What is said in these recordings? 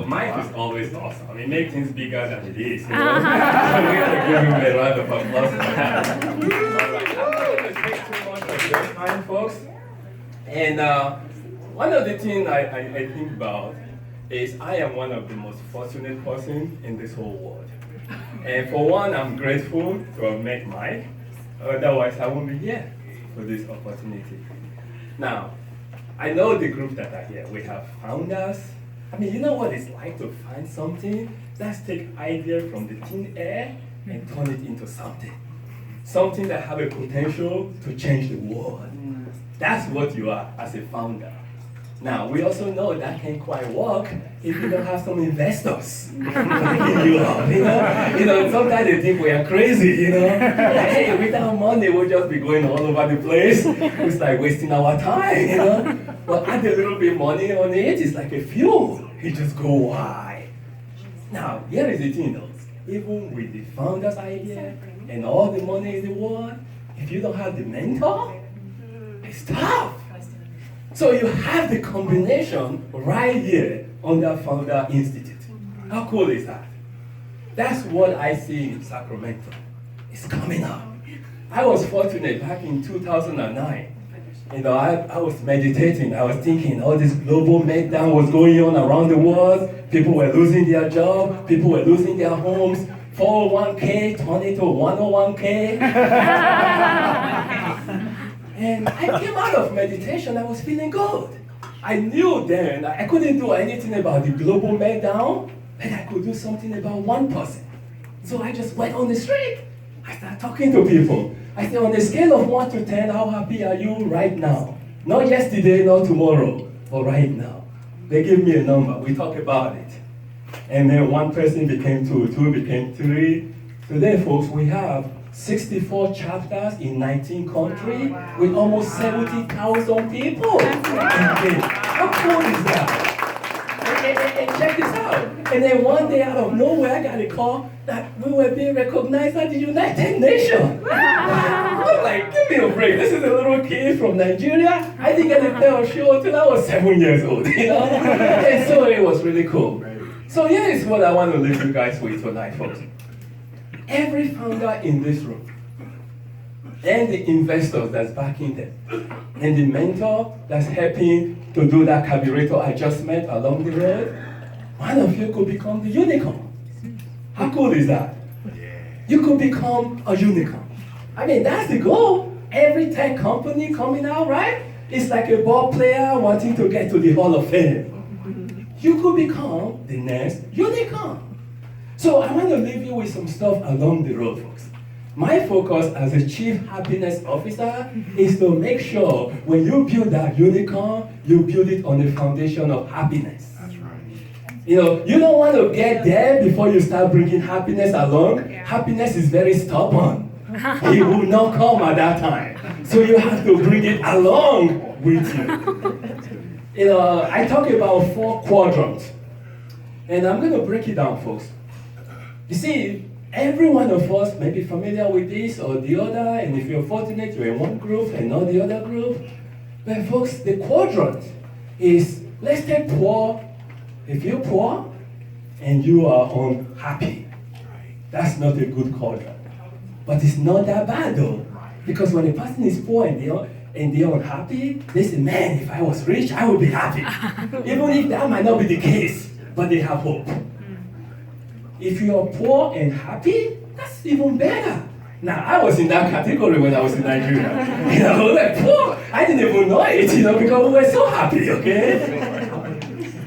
Mike is always awesome. I mean, make things bigger than it is. So we gotta give him a round of applause for that. All right, I'm not gonna take too much of your time, folks. And one of the things I think about is I am one of the most fortunate person in this whole world. And for one, I'm grateful to have met Mike. Otherwise, I won't be here for this opportunity. Now, I know the group that are here. We have founders. I mean, you know what it's like to find something? Let's take idea from the thin air and turn it into something. Something that have a potential to change the world. That's what you are as a founder. Now, we also know that can't quite work if you don't have some investors backing you up, sometimes they think we are crazy, Like, hey, without money, we'll just be going all over the place. It's like wasting our time, But add a little bit money on it, it's like a fuel. You just go wide. Now, here is the thing, though. Even with the founder's idea and all the money in the world, if you don't have the mentor, it's tough. So you have the combination right here under Founder Institute. How cool is that? That's what I see in Sacramento. It's coming up. I was fortunate back in 2009. I was meditating. I was thinking all this global meltdown was going on around the world. People were losing their job. People were losing their homes. 401k turned into 101k. And I came out of meditation, I was feeling good. I knew then I couldn't do anything about the global meltdown, but I could do something about one person. So I just went on the street. I started talking to people. I said, on a scale of 1 to 10, how happy are you right now? Not yesterday, not tomorrow, but right now. They gave me a number, we talked about it. And then one person became 2, 2 became 3. Today, folks, we have 64 chapters in 19 countries with almost 70,000 people. Okay. How cool is that? And check this out. And then one day out of nowhere, I got a call that we were being recognized at the United Nations. I'm like, give me a break. This is a little kid from Nigeria. I didn't get a fair show until I was 7 years old, And so it was really cool. So here is what I want to leave you guys with tonight, folks. Every founder in this room, and the investors that's backing them, and the mentor that's helping to do that carburetor adjustment along the road, one of you could become the unicorn. How cool is that? You could become a unicorn. I mean, that's the goal. Every tech company coming out, right? It's like a ball player wanting to get to the Hall of Fame. You could become the next unicorn. So I want to leave you with some stuff along the road, folks. My focus as a Chief Happiness Officer is to make sure when you build that unicorn, you build it on the foundation of happiness. That's right. You don't want to get there before you start bringing happiness along. Yeah. Happiness is very stubborn. It will not come at that time. So you have to bring it along with you. I talk about 4 quadrants. And I'm going to break it down, folks. You see, every one of us may be familiar with this or the other, and if you're fortunate, you're in one group and not the other group. But folks, the quadrant is, let's take poor. If you're poor and you are unhappy, that's not a good quadrant. But it's not that bad though, because when a person is poor and they're unhappy, they say, man, if I was rich, I would be happy. Even if that might not be the case, but they have hope. If you are poor and happy, that's even better. Now, I was in that category when I was in Nigeria. Like poor, I didn't even know it, because we were so happy, okay?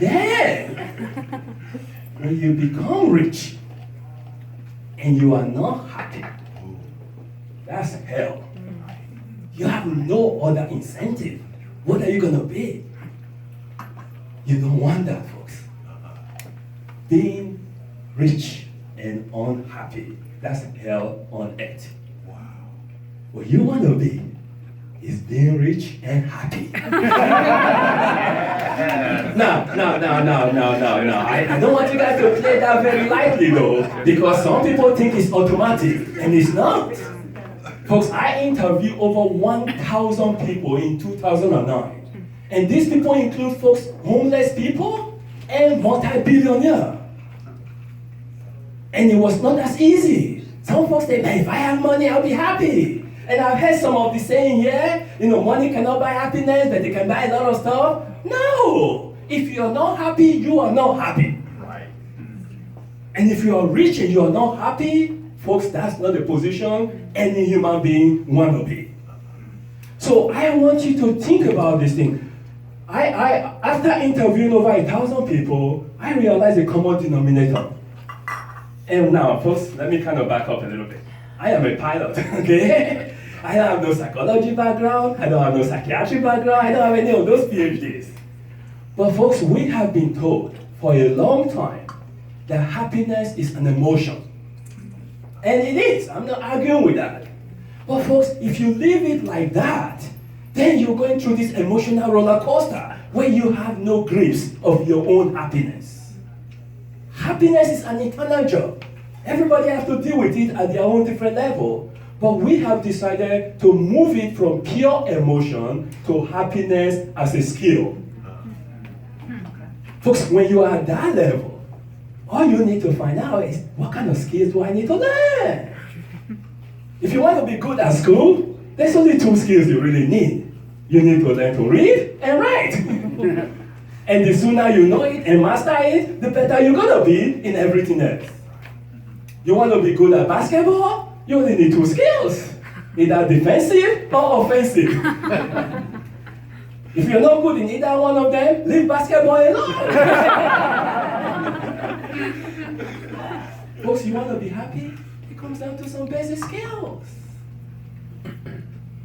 Then, when you become rich and you are not happy, that's hell. You have no other incentive. What are you going to be? You don't want that, folks. Being rich and unhappy, that's hell on earth. Wow. What you want to be is being rich and happy. No. I don't want you guys to play that very lightly though, because some people think it's automatic, and it's not. Folks, I interviewed over 1,000 people in 2009. And these people include folks, homeless people, and multi-billionaire. And it was not as easy. Some folks say, man, if I have money, I'll be happy. And I've heard some of the saying, yeah, money cannot buy happiness, but it can buy a lot of stuff. No! If you're not happy, you are not happy. Right. And if you are rich and you are not happy, folks, that's not the position any human being want to be. So I want you to think about this thing. After interviewing over 1,000 people, I realized a common denominator. And now, folks, let me kind of back up a little bit. I am a pilot, okay? I don't have no psychology background, I don't have no psychiatric background, I don't have any of those PhDs. But folks, we have been told for a long time that happiness is an emotion. And it is, I'm not arguing with that. But folks, if you leave it like that, then you're going through this emotional roller coaster where you have no grips of your own happiness. Happiness is an internal job. Everybody has to deal with it at their own different level. But we have decided to move it from pure emotion to happiness as a skill. Folks, when you are at that level, all you need to find out is, what kind of skills do I need to learn? If you want to be good at school, there's only 2 skills you really need. You need to learn to read and write. And the sooner you know it and master it, the better you're going to be in everything else. You want to be good at basketball? You only need 2 skills. Either defensive or offensive. If you're not good in either one of them, leave basketball alone. Folks, you want to be happy? It comes down to some basic skills.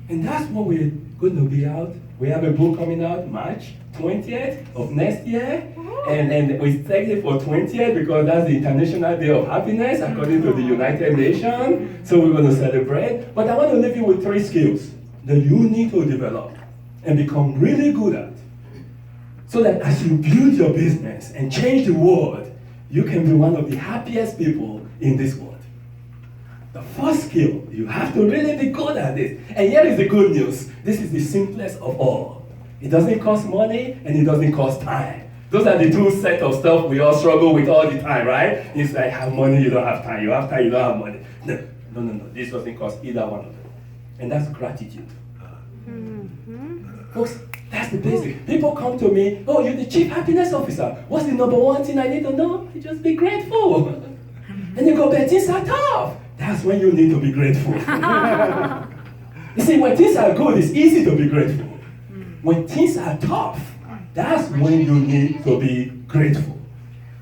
And that's what we're going to be out. We have a book coming out March 20th of next year. And we take it for 20th because that's the International Day of Happiness according to the United Nations. So we're going to celebrate. But I want to leave you with 3 skills that you need to develop and become really good at. So that as you build your business and change the world, you can be one of the happiest people in this world. The first skill, you have to really be good at this. And here is the good news. This is the simplest of all. It doesn't cost money and it doesn't cost time. Those are the 2 sets of stuff we all struggle with all the time, right? It's like, have money, you don't have time. You have time, you don't have money. No. This doesn't cost either one of them. And that's gratitude. Folks, that's the basic. People come to me, oh, you're the chief happiness officer. What's the number 1 thing I need to know? Just be grateful. And you go, but things are tough. That's when you need to be grateful. You see, when things are good, it's easy to be grateful. When things are tough, that's when you need to be grateful.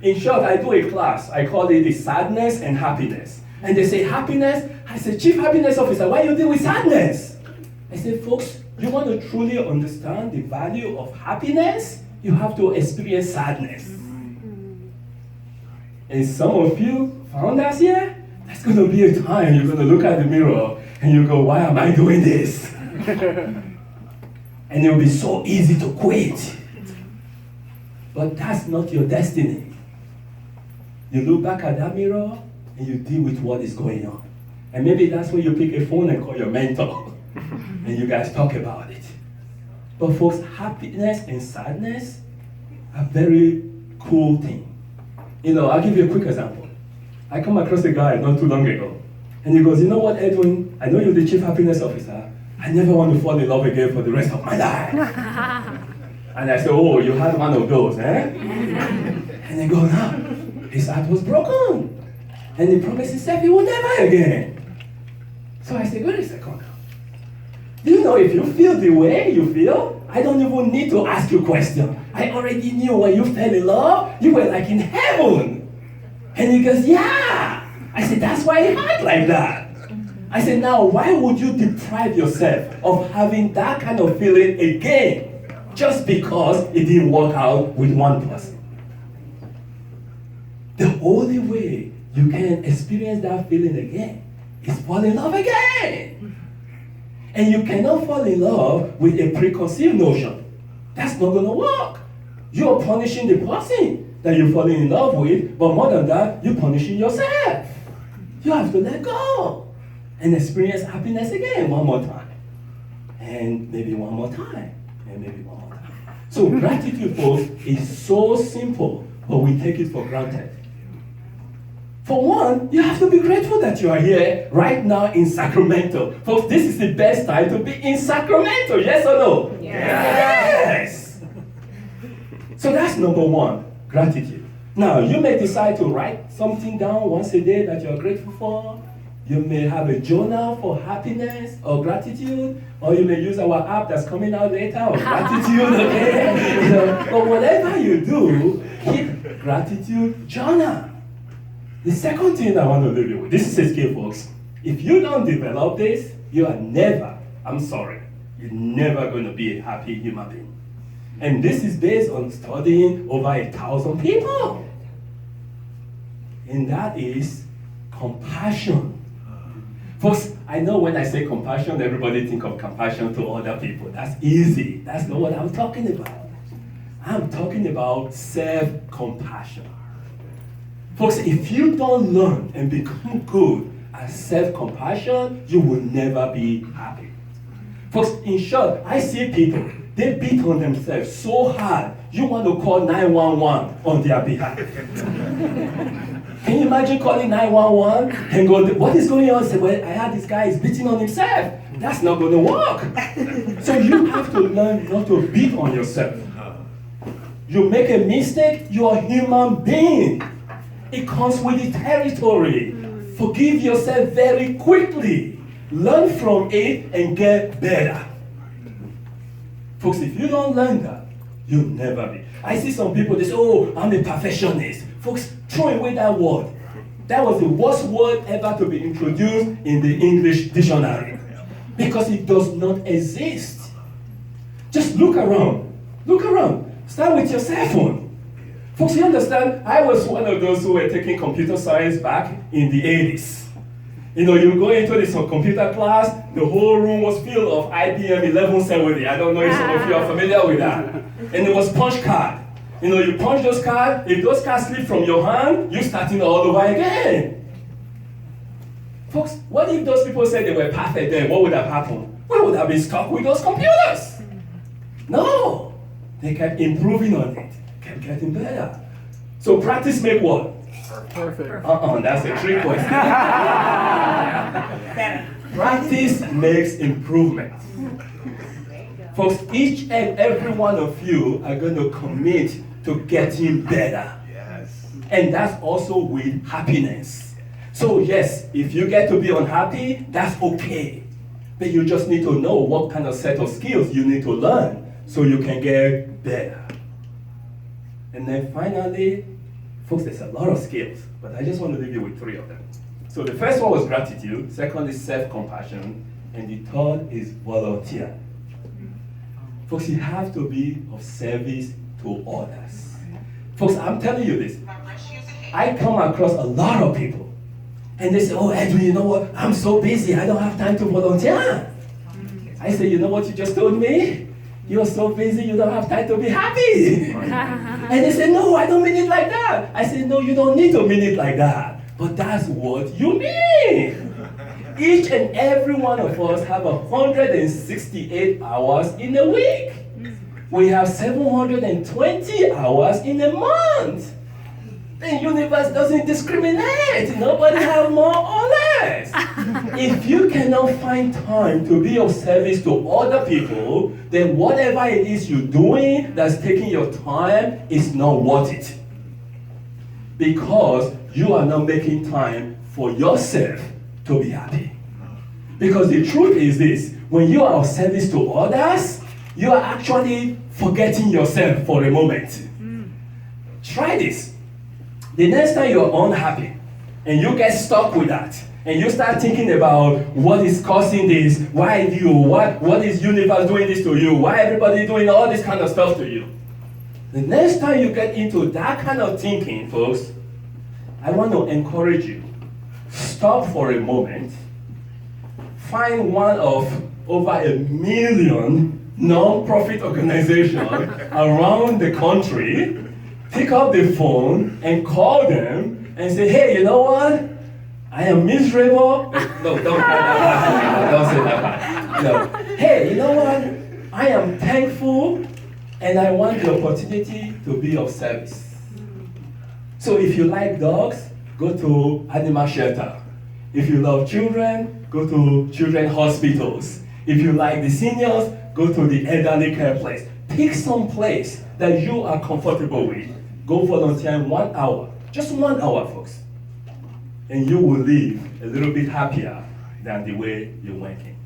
In short, I do a class. I call it the sadness and happiness. And they say, happiness? I say, chief happiness officer, why you deal with sadness? I say, folks, you want to truly understand the value of happiness, you have to experience sadness. And some of you found us here, there's going to be a time you're going to look at the mirror and you go, why am I doing this? And it will be so easy to quit. But that's not your destiny. You look back at that mirror and you deal with what is going on. And maybe that's when you pick a phone and call your mentor. And you guys talk about it. But folks, happiness and sadness are very cool things. I'll give you a quick example. I come across a guy not too long ago. And he goes, you know what, Edwin? I know you're the chief happiness officer. I never want to fall in love again for the rest of my life. And I said, oh, you had one of those, eh? And he goes, no. His heart was broken. And he promised himself he would never again. So I said, wait a second. Do you know if you feel the way you feel, I don't even need to ask you a question. I already knew when you fell in love, you were like in heaven. And he goes, yeah. I said, that's why it hurt like that. I said, now why would you deprive yourself of having that kind of feeling again just because it didn't work out with one person? The only way you can experience that feeling again is fall in love again. And you cannot fall in love with a preconceived notion. That's not going to work. You're punishing the person that you're falling in love with, but more than that, you're punishing yourself. You have to let go and experience happiness again one more time. And maybe one more time. And maybe one more time. So gratitude, folks, is so simple, but we take it for granted. For one, you have to be grateful that you are here right now in Sacramento. Folks, this is the best time to be in Sacramento, yes or no? Yes! So that's number one, gratitude. Now, you may decide to write something down once a day that you're grateful for. You may have a journal for happiness or gratitude, or you may use our app that's coming out later of gratitude, okay? But whatever you do, keep gratitude journal. The second thing I want to leave you with, this is a skill, folks. If you don't develop this, you are never, you're never going to be a happy human being. And this is based on studying over 1,000 people. And that is compassion. Folks, I know when I say compassion, everybody think of compassion to other people. That's easy. That's not what I'm talking about. I'm talking about self-compassion. Folks, if you don't learn and become good at self-compassion, you will never be happy. Folks, in short, I see people, they beat on themselves so hard, you want to call 911 on their behalf. Can you imagine calling 911 and go, what is going on? Say, well, I heard this guy is beating on himself. That's not going to work. So you have to learn not to beat on yourself. You make a mistake, you're a human being. It comes with the territory. Forgive yourself very quickly. Learn from it and get better. Folks, if you don't learn that, you'll never be. I see some people, they say, oh, I'm a perfectionist. Folks, throw away that word. That was the worst word ever to be introduced in the English dictionary. Because it does not exist. Just look around. Look around. Start with your cell phone. Folks, you understand? I was one of those who were taking computer science back in the 80s. You know, you go into this computer class, the whole room was filled of IBM 1170. I don't know if some of you are familiar with that. And it was punch card. You know, you punch those cards, if those cards slip from your hand, you're starting all over again. Folks, what if those people said they were perfect then? What would have happened? We would have been stuck with those computers. No. They kept improving on it, kept getting better. So practice make what? Perfect. That's a trick question. Practice makes improvement. Folks, each and every one of you are going to commit to getting better. Yes. And that's also with happiness. So yes, if you get to be unhappy, that's okay. But you just need to know what kind of set of skills you need to learn so you can get better. And then finally, folks, there's a lot of skills, but I just want to leave you with 3 of them. So the first one was gratitude, second is self-compassion, and the third is volunteer. Folks, you have to be of service to others. Folks, I'm telling you this. I come across a lot of people, and they say, oh, Edwin, you know what? I'm so busy, I don't have time to volunteer. I say, you know what you just told me? You're so busy, you don't have time to be happy. And they say, no, I don't mean it like that. I say, no, you don't need to mean it like that. But that's what you mean. Each and every one of us have 168 hours in a week. We have 720 hours in a month. The universe doesn't discriminate. Nobody has more or less. If you cannot find time to be of service to other people, then whatever it is you're doing that's taking your time is not worth it. Because you are not making time for yourself to be happy. Because the truth is this, when you are of service to others, you are actually forgetting yourself for a moment. Try this. The next time you're unhappy, and you get stuck with that, and you start thinking about what is causing this, why you, what is universe doing this to you, why everybody doing all this kind of stuff to you. The next time you get into that kind of thinking, folks, I want to encourage you, stop for a moment, find one of over 1 million non-profit organizations around the country, pick up the phone and call them and say, hey, you know what? I am miserable. No, don't say that. No. Hey, you know what? I am thankful and I want the opportunity to be of service. So if you like dogs, go to animal shelter. If you love children, go to children's hospitals. If you like the seniors, go to the elderly care place. Pick some place that you are comfortable with. Go volunteer in 1 hour, just 1 hour, folks. And you will live a little bit happier than the way you went in.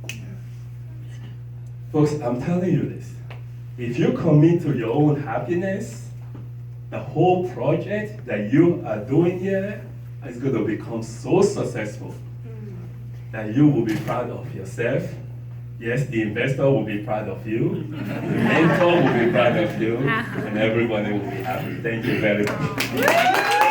Folks, I'm telling you this. If you commit to your own happiness, the whole project that you are doing here is going to become so successful that you will be proud of yourself. Yes, the investor will be proud of you, the mentor will be proud of you, and everybody will be happy. Thank you very much.